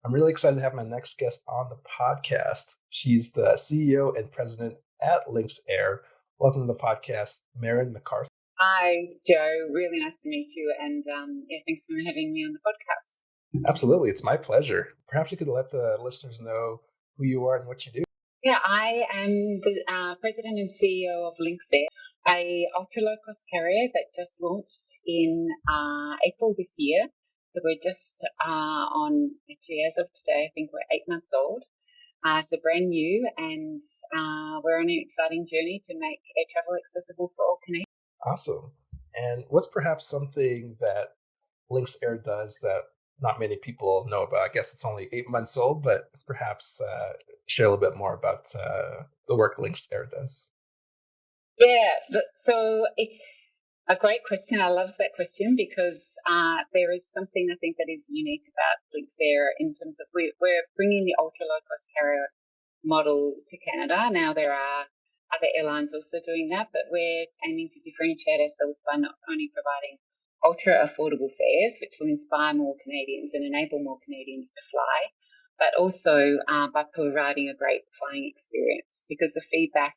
I'm really excited to have my next guest on the podcast. She's the CEO and president at Lynx Air. Welcome to the podcast, Merren McArthur. Hi, Joe. Really nice to meet you. And thanks for having me on the podcast. Absolutely. It's my pleasure. Perhaps you could let the listeners know who you are and what you do. Yeah, I am the president and CEO of Lynx Air, a ultra low cost carrier that just launched in April this year. So we're just actually as of today, I think we're 8 months old. So brand new, and we're on an exciting journey to make air travel accessible for all Canadians. Awesome. And what's perhaps something that Lynx Air does that not many people know about? I guess it's only 8 months old, but perhaps share a little bit more about the work Lynx Air does. Yeah, so it's a great question. I love that question because there is something I think that is unique about Lynx Air in terms of we're bringing the ultra low cost carrier model to Canada. Now there are other airlines also doing that, but we're aiming to differentiate ourselves by not only providing ultra affordable fares, which will inspire more Canadians and enable more Canadians to fly, but also by providing a great flying experience, because the feedback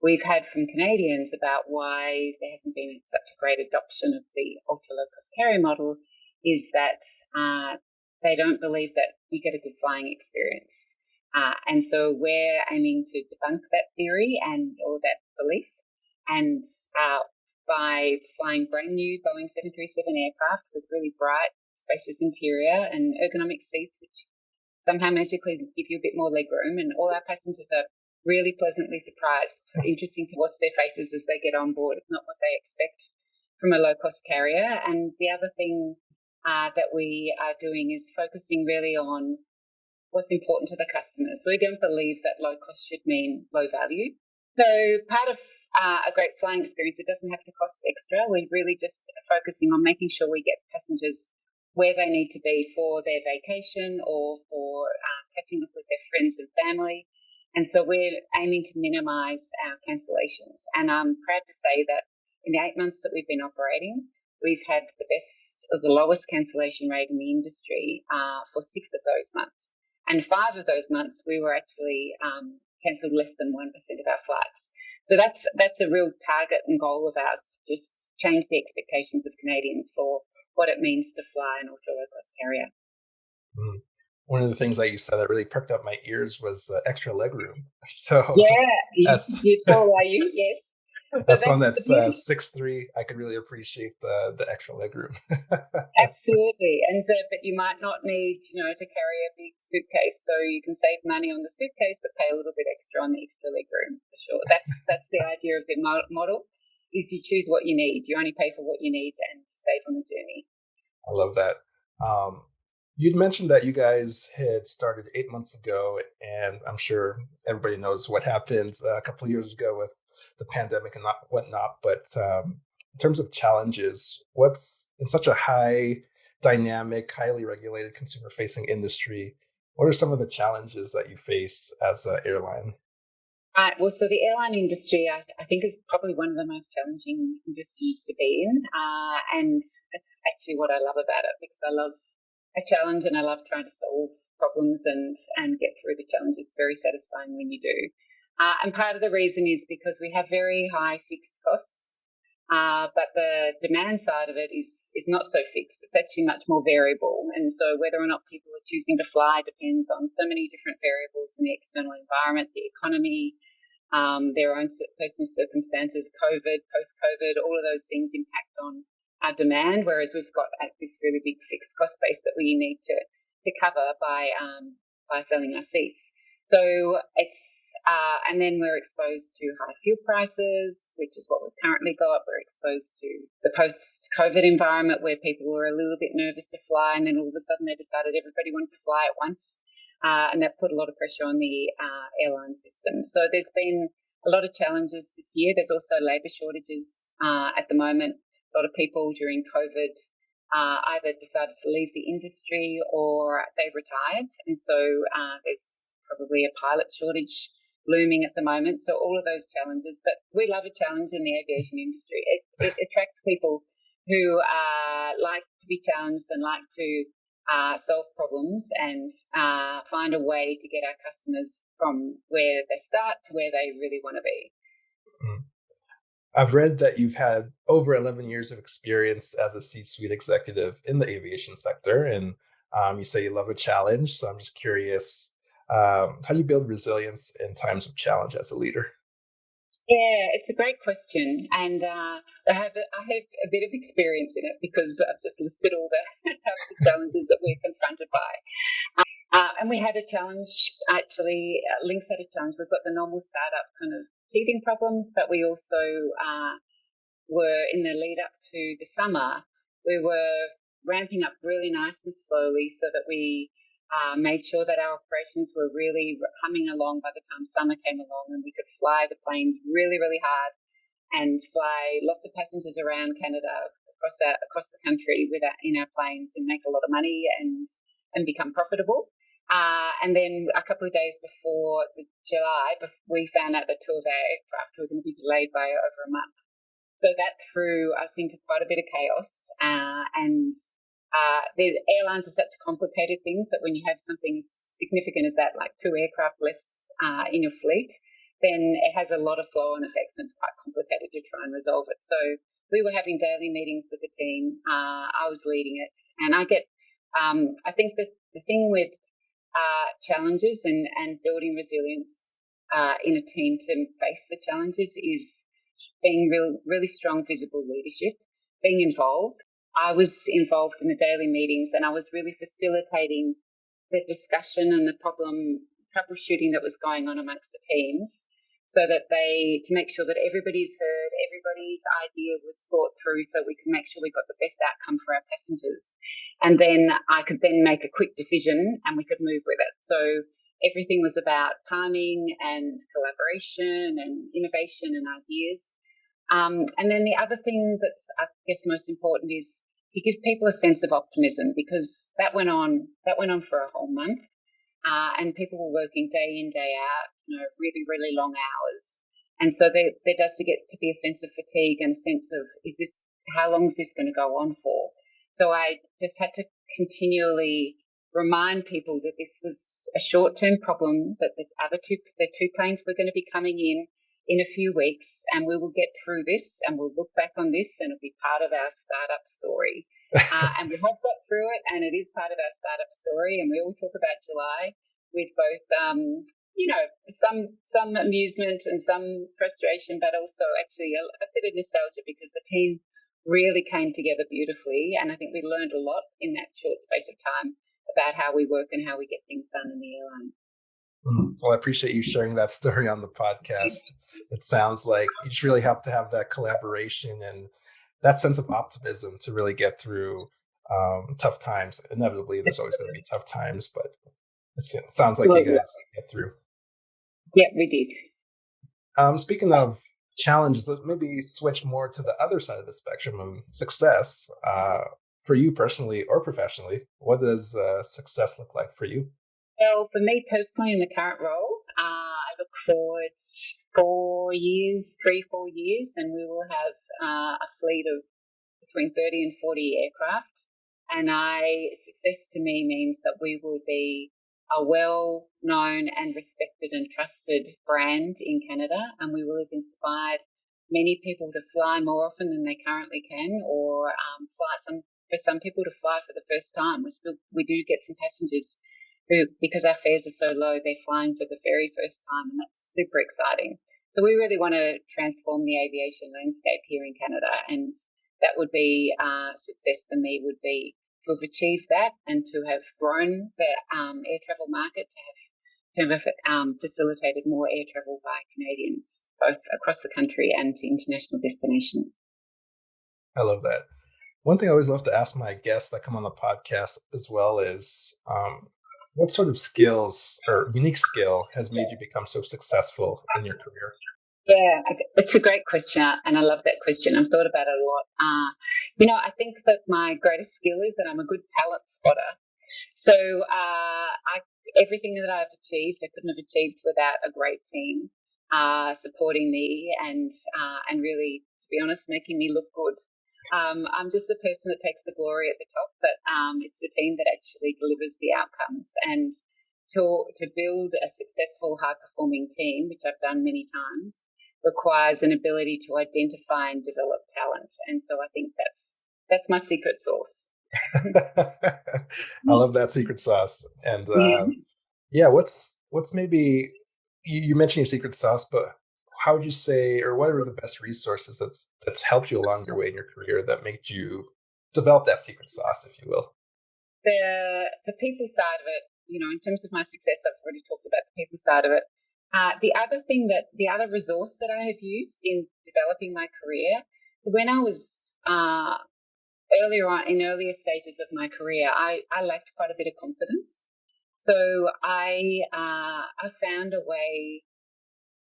we've had from Canadians about why there hasn't been such a great adoption of the ultra low cost carrier model is that they don't believe that you get a good flying experience. And so we're aiming to debunk that theory or that belief. And by flying brand new Boeing 737 aircraft with really bright, spacious interior and ergonomic seats, which somehow magically give you a bit more leg room, and all our passengers are really pleasantly surprised. It's interesting to watch their faces as they get on board. It's not what they expect from a low-cost carrier. And the other thing that we are doing is focusing really on what's important to the customers. We don't believe that low cost should mean low value. So part of a great flying experience, it doesn't have to cost extra. We're really just focusing on making sure we get passengers where they need to be for their vacation or for catching up with their friends and family. And so we're aiming to minimise our cancellations. And I'm proud to say that in the 8 months that we've been operating, we've had the best or the lowest cancellation rate in the industry for 6 of those months. And 5 of those months, we were actually cancelled less than 1% of our flights. So that's a real target and goal of ours, to just change the expectations of Canadians for what it means to fly an ultra low cost carrier. Mm. One of the things that you said that really perked up my ears was extra legroom. So Yeah, as you're tall, are you? Yes. So as that's someone the that's beauty. 6'3", I could really appreciate the extra legroom. Absolutely. And so, but you might not need, to carry a big suitcase, so you can save money on the suitcase, but pay a little bit extra on the extra leg room for sure. That's the idea of the model, is you choose what you need. You only pay for what you need and save on the journey. I love that. You'd mentioned that you guys had started 8 months ago, and I'm sure everybody knows what happened a couple of years ago with the pandemic and whatnot. But in terms of challenges, what's in such a high dynamic, highly regulated consumer facing industry, what are some of the challenges that you face as an airline? Well, so the airline industry, I think, is probably one of the most challenging industries to be in. And it's actually what I love about it, because I love a challenge and I love trying to solve problems and get through the challenge. It's very satisfying when you do. And part of the reason is because we have very high fixed costs, but the demand side of it is not so fixed. It's actually much more variable. And so whether or not people are choosing to fly depends on so many different variables in the external environment, the economy, their own personal circumstances, COVID, post-COVID, all of those things impact on our demand, whereas we've got this really big fixed cost base that we need to cover by selling our seats. So it's and then we're exposed to high fuel prices, which is what we've currently got. We're exposed to the post-COVID environment where people were a little bit nervous to fly, and then all of a sudden they decided everybody wanted to fly at once, and that put a lot of pressure on the airline system. So there's been a lot of challenges this year. There's also labour shortages at the moment. A lot of people during COVID either decided to leave the industry or they retired. And so there's probably a pilot shortage looming at the moment. So all of those challenges. But we love a challenge in the aviation industry. It attracts people who like to be challenged and like to solve problems and find a way to get our customers from where they start to where they really want to be. Mm. I've read that you've had over 11 years of experience as a C-suite executive in the aviation sector, and you say you love a challenge. So I'm just curious, how do you build resilience in times of challenge as a leader? Yeah, it's a great question, and I have a bit of experience in it because I've just listed all the types of challenges that we're confronted by. And we had a challenge, actually, Lynx had a challenge. We've got the normal startup kind of teething problems, but we also were in the lead up to the summer, we were ramping up really nice and slowly so that we made sure that our operations were really humming along by the time summer came along, and we could fly the planes really, really hard and fly lots of passengers around Canada across the country in our planes and make a lot of money and become profitable. And then a couple of days before July, we found out that two of our aircraft were going to be delayed by over a month. So that threw us into quite a bit of chaos. And the airlines are such complicated things that when you have something as significant as that, like two aircraft less in your fleet, then it has a lot of flow on effects, and it's quite complicated to try and resolve it. So we were having daily meetings with the team. I was leading it. And I think that the thing with challenges and building resilience in a team to face the challenges is being really strong visible leadership, being involved. I was involved in the daily meetings, and I was really facilitating the discussion and the problem troubleshooting that was going on amongst the teams, so that to make sure that everybody's heard, everybody's idea was thought through, so we could make sure we got the best outcome for our passengers. And then I could then make a quick decision and we could move with it. So everything was about timing and collaboration and innovation and ideas. And then the other thing that's, I guess, most important is to give people a sense of optimism, because that went on for a whole month, and people were working day in, day out, really, really long hours. And so there does to get to be a sense of fatigue and a sense of, how long is this going to go on for? So I just had to continually remind people that this was a short-term problem, that the two planes were going to be coming in a few weeks, and we will get through this, and we'll look back on this, and it'll be part of our startup story. And we have got through it, and it is part of our startup story. And we all talk about July with both, some amusement and some frustration, but also actually a bit of nostalgia, because the team really came together beautifully. And I think we learned a lot in that short space of time about how we work and how we get things done in the airline. Well, I appreciate you sharing that story on the podcast. It sounds like you just really have to have that collaboration and that sense of optimism to really get through tough times. Inevitably, there's always going to be tough times, but it sounds like you Absolutely. guys get through. Yeah, we did. Speaking of challenges, let's maybe switch more to the other side of the spectrum of success. For you personally or professionally, what does success look like for you? Well, for me personally, in the current role, I look forward 4 years, 4 years, and we will have a fleet of between 30 and 40 aircraft. And success to me means that we will be a well-known and respected and trusted brand in Canada, and we will have inspired many people to fly more often than they currently can, or for some people to fly for the first time. We do get some passengers who, because our fares are so low, they're flying for the very first time, and that's super exciting. So we really want to transform the aviation landscape here in Canada, and that would be success for me, would be to have achieved that and to have grown the air travel market, to have facilitated more air travel by Canadians, both across the country and to international destinations. I love that. One thing I always love to ask my guests that come on the podcast as well is what sort of skills or unique skill has made you become so successful in your career? Yeah, it's a great question, and I love that question. I've thought about it a lot. I think that my greatest skill is that I'm a good talent spotter. So everything that I've achieved, I couldn't have achieved without a great team supporting me and really, to be honest, making me look good. I'm just the person that takes the glory at the top, but it's the team that actually delivers the outcomes. And to build a successful, high-performing team, which I've done many times, requires an ability to identify and develop talent. And so I think that's my secret sauce. I love that secret sauce. And Yeah. yeah, what's maybe you mentioned your secret sauce, but how would you say, or what are the best resources that's helped you along your way in your career that made you develop that secret sauce, if you will? The people side of it, in terms of my success, I've already talked about the people side of it. The other resource that I have used in developing my career, when I was earlier on in earlier stages of my career, I lacked quite a bit of confidence. So I found a way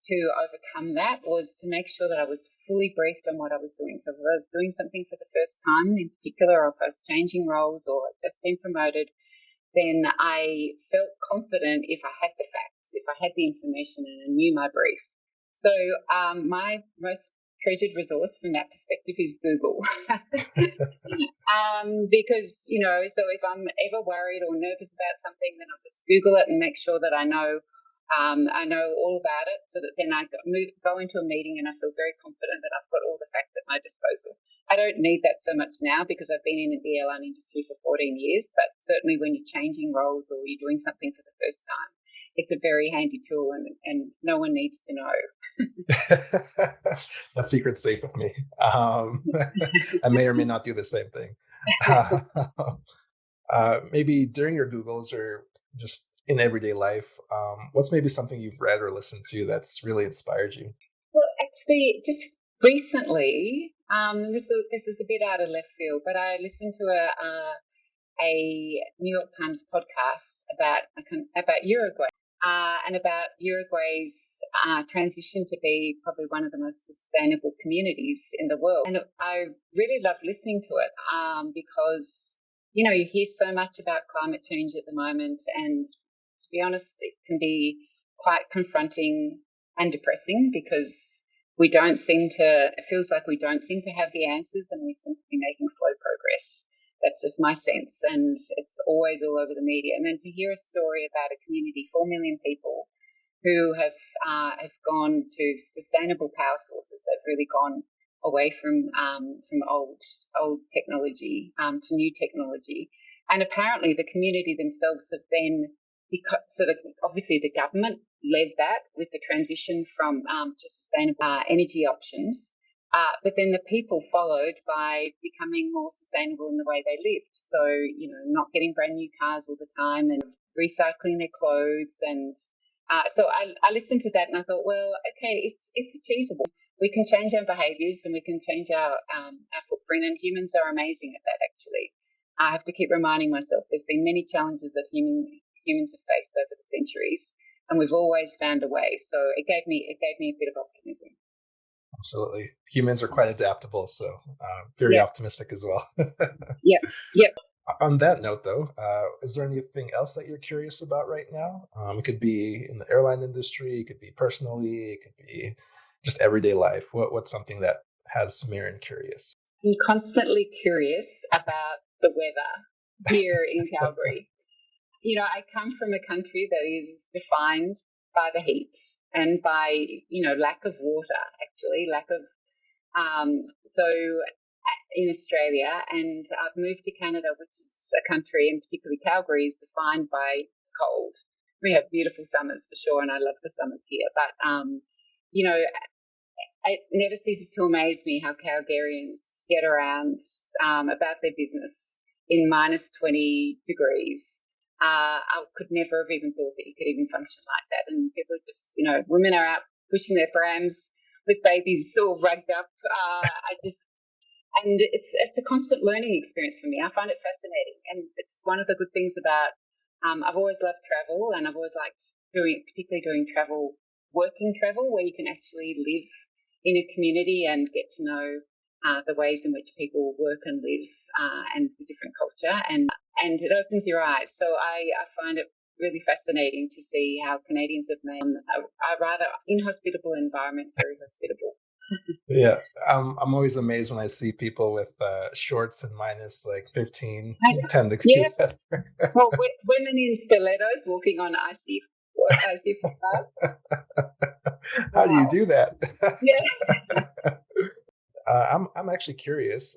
to overcome that was to make sure that I was fully briefed on what I was doing. So if I was doing something for the first time in particular, or if I was changing roles or just been promoted, then I felt confident if I had the facts, if I had the information and I knew my brief. So my most treasured resource from that perspective is Google. Because, so if I'm ever worried or nervous about something, then I'll just Google it and make sure that I know all about it, so that then I go into a meeting and I feel very confident that I've got all the facts at my disposal. I don't need that so much now because I've been in the airline industry for 14 years, but certainly when you're changing roles or you're doing something for the first time, it's a very handy tool, and no one needs to know. That secret's safe with me. I may or may not do the same thing. Maybe during your Googles or just in everyday life, what's maybe something you've read or listened to that's really inspired you? Well, actually, just recently, this is a bit out of left field, but I listened to a New York Times podcast about Uruguay. And about Uruguay's transition to be probably one of the most sustainable communities in the world. And I really love listening to it because, you hear so much about climate change at the moment. And to be honest, it can be quite confronting and depressing because it feels like we don't seem to have the answers, and we seem to be making slow progress. That's just my sense, and it's always all over the media. And then to hear a story about a community, 4 million people, who have gone to sustainable power sources. They've really gone away from old technology to new technology, and apparently the community themselves have then, obviously the government led that with the transition from to sustainable energy options. But then the people followed by becoming more sustainable in the way they lived. So, not getting brand new cars all the time and recycling their clothes. And so I listened to that and I thought, well, okay, it's achievable. We can change our behaviours and we can change our footprint, and humans are amazing at that, actually. I have to keep reminding myself there's been many challenges that humans have faced over the centuries, and we've always found a way. So it gave me a bit of optimism. Absolutely. Humans are quite adaptable, so very Yeah, optimistic as well. yeah, yeah. On that note, though, is there anything else that you're curious about right now? It could be in the airline industry, it could be personally, it could be just everyday life. What's something that has Merren curious? I'm constantly curious about the weather here in Calgary. I come from a country that is defined by the heat and by, lack of water, actually, lack of, so in Australia, and I've moved to Canada, which is a country, and particularly Calgary, is defined by cold. We have beautiful summers for sure, and I love the summers here, but, you know, it never ceases to amaze me how Calgarians get around about their business in minus 20 degrees. I could never have even thought that you could even function like that. And people just, women are out pushing their prams with babies all rugged up. And it's a constant learning experience for me. I find it fascinating. And it's one of the good things about, I've always loved travel, and I've always liked particularly doing travel, working travel, where you can actually live in a community and get to know the ways in which people work and live, and the different culture, and it opens your eyes. So I find it really fascinating to see how Canadians have made a rather inhospitable environment very hospitable. Yeah, I'm always amazed when I see people with shorts and minus like 15, I, 10 to do yeah, that. well, women in stilettos walking on icy footpath. How do you Wow. do that? Yeah. I'm actually curious,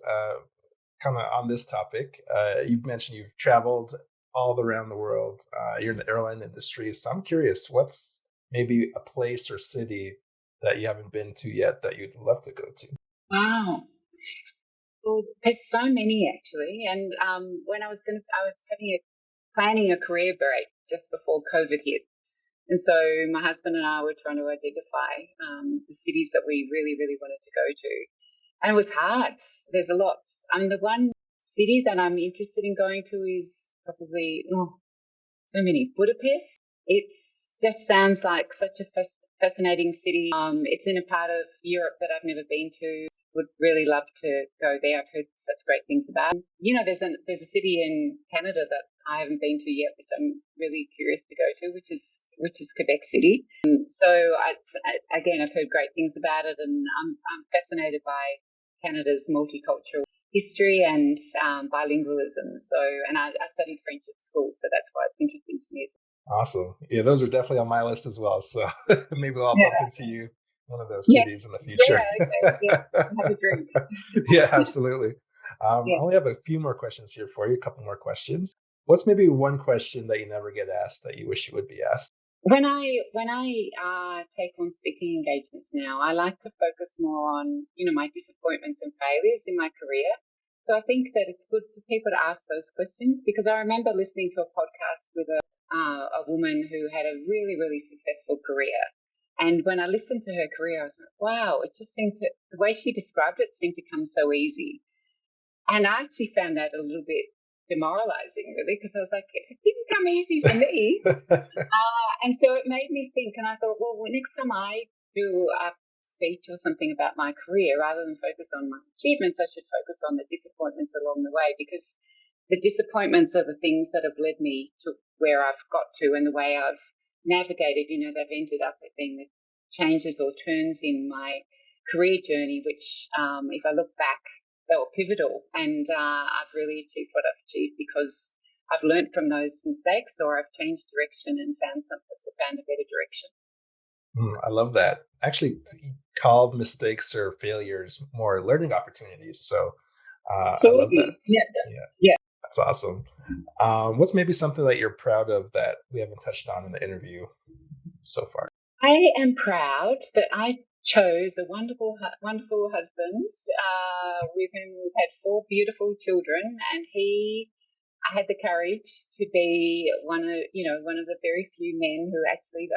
kind of on this topic. You've mentioned you've traveled all around the world. You're in the airline industry, so I'm curious, what's maybe a place or city that you haven't been to yet that you'd love to go to? Wow. Well, there's so many actually. And when I was planning a career break just before COVID hit. And so my husband and I were trying to identify the cities that we really, really wanted to go to. And it was hard. There's a lot. I mean, the one city that I'm interested in going to is probably, so many, Budapest. It just sounds like such a fascinating city. It's in a part of Europe that I've never been to. Would really love to go there. I've heard such great things about it. There's a city in Canada that I haven't been to yet, which I'm really curious to go to, which is Quebec City. Again, I've heard great things about it, and I'm fascinated by Canada's multicultural history and bilingualism. So, and I studied French at school, so that's why it's interesting to me. Awesome. Yeah, those are definitely on my list as well. So maybe I'll bump Yeah, into you one of those yeah, cities in the yeah. future. Okay, yeah. Have a drink. Yeah, absolutely. I Yeah. only have a few more questions here for you, a couple more questions. What's maybe one question that you never get asked that you wish you would be asked? When I take on speaking engagements now, I like to focus more on my disappointments and failures in my career. So I think that it's good for people to ask those questions because I remember listening to a podcast with a woman who had a really really successful career, and when I listened to her career, I was like, wow, it just seemed to the way she described it seemed to come so easy. And I actually found that a little bit demoralizing, really, because I was like, it didn't come easy for me. And so it made me think, and I thought, well, next time I do a speech or something about my career, rather than focus on my achievements, I should focus on the disappointments along the way because the disappointments are the things that have led me to where I've got to and the way I've navigated. They've ended up being the changes or turns in my career journey, which, if I look back, they were pivotal, and I've really achieved what I've achieved because I've learned from those mistakes, or I've changed direction and found a better direction. I love that. Actually, call mistakes or failures more learning opportunities. So I love that. Absolutely. Yeah. Yeah, Yeah. that's awesome. What's maybe something that you're proud of that we haven't touched on in the interview so far? I am proud that I chose a wonderful, wonderful husband with whom we've had four beautiful children, and I had the courage to be one of the very few men who actually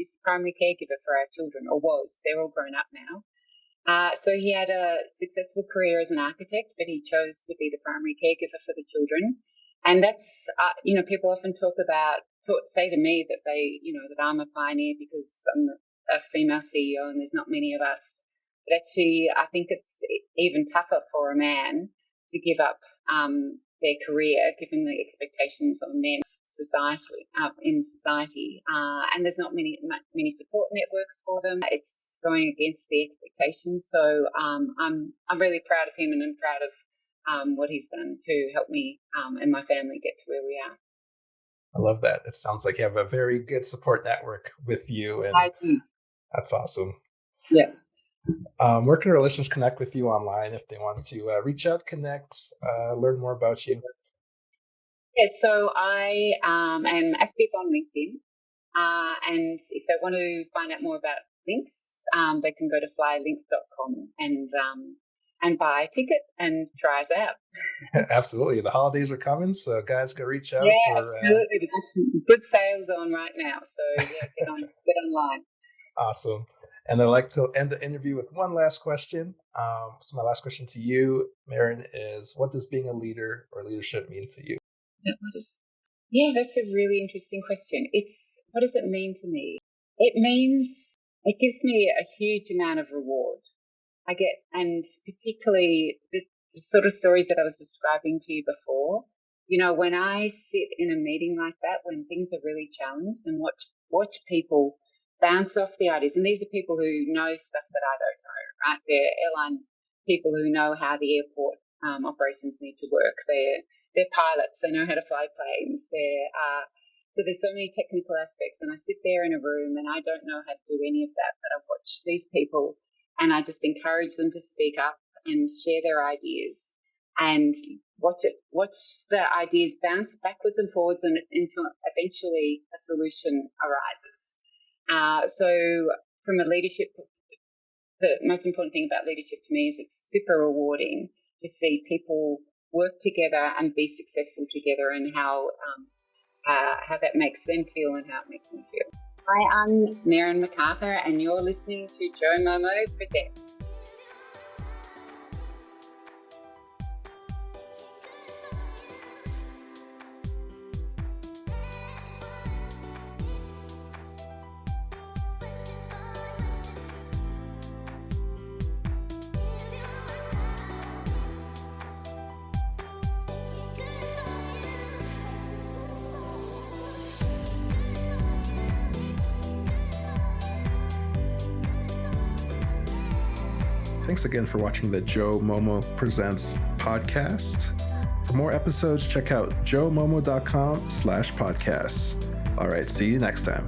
is the primary caregiver for our children, or was. They're all grown up now. So he had a successful career as an architect, but he chose to be the primary caregiver for the children. And that's, people often say to me that that I'm a pioneer because I'm a female CEO and there's not many of us. But actually, I think it's even tougher for a man to give up their career given the expectations on men in society, and there's not many support networks for them. It's going against the expectations. So I'm really proud of him, and I'm proud of what he's done to help me and my family get to where we are. I love that. It sounds like you have a very good support network with you, and I do. that's awesome. Yeah. Where can our listeners connect with you online if they want to reach out, connect, learn more about you? Yeah. So I am active on LinkedIn, and if they want to find out more about Lynx, they can go to flylynx.com and buy a ticket and try us out. Absolutely. The holidays are coming, so guys, go reach out Yeah, or absolutely. We've got some good sales on right now. So yeah, get online. awesome. And I'd like to end the interview with one last question. So my last question to you, Merren, is what does being a leader or leadership mean to you? Yeah, that's a really interesting question. What does it mean to me? It means it gives me a huge amount of reward. And particularly the sort of stories that I was describing to you before. When I sit in a meeting like that, when things are really challenged and watch people bounce off the ideas. And these are people who know stuff that I don't know, right? They're airline people who know how the airport operations need to work. They're pilots. They know how to fly planes. So there's so many technical aspects, and I sit there in a room and I don't know how to do any of that, but I watch these people and I just encourage them to speak up and share their ideas and watch the ideas bounce backwards and forwards until eventually a solution arises. So from a leadership, the most important thing about leadership to me is it's super rewarding to see people work together and be successful together, and how that makes them feel and how it makes me feel. Hi, I'm Merren McArthur, and you're listening to Joe Momoh Present. Thanks again for watching the Joe Momoh Presents podcast. For more episodes, check out joemomo.com/podcasts. All right, see you next time.